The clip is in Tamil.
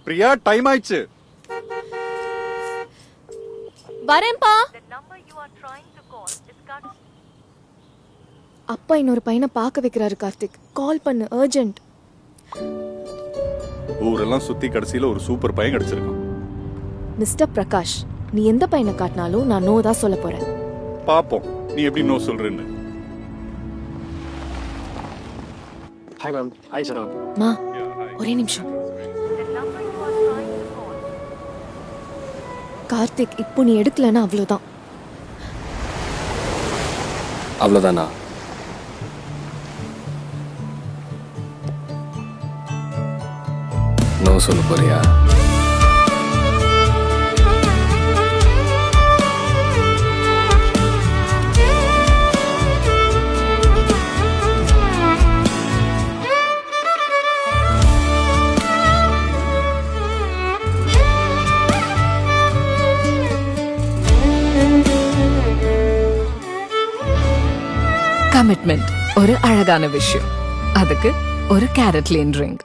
பிரியா, டைம் ஆயிடுச்சு. வரேன்பா. அப்பா இன்னொரு பையனை பார்க்க வைக்கிறாரு கார்த்திக். கால் பண்ணு, அர்ஜென்ட். ஊரெல்லாம் சுத்தி கடைசியில ஒரு சூப்பர் பையன் கிடைச்சிருக்கான். மிஸ்டர் பிரகாஷ், நீ எந்த பையனை காட்டினாலும் நான் நோ தான் சொல்ல போறேன். பாப்போம் நீ எப்படி நோ சொல்றேன்னு. Hi ma'am. Hi sir. மா, ஒரே நிமிஷம். கார்த்திக், இப்போ நீ எடுக்கலன்னா அவ்வளவுதான். அவ்வளோதானா? நோ சொல்ல போறியா? கமிட்மெண்ட் ஒரு அழகான விஷயம். அதுக்கு ஒரு கேரட் லேன் ரிங்.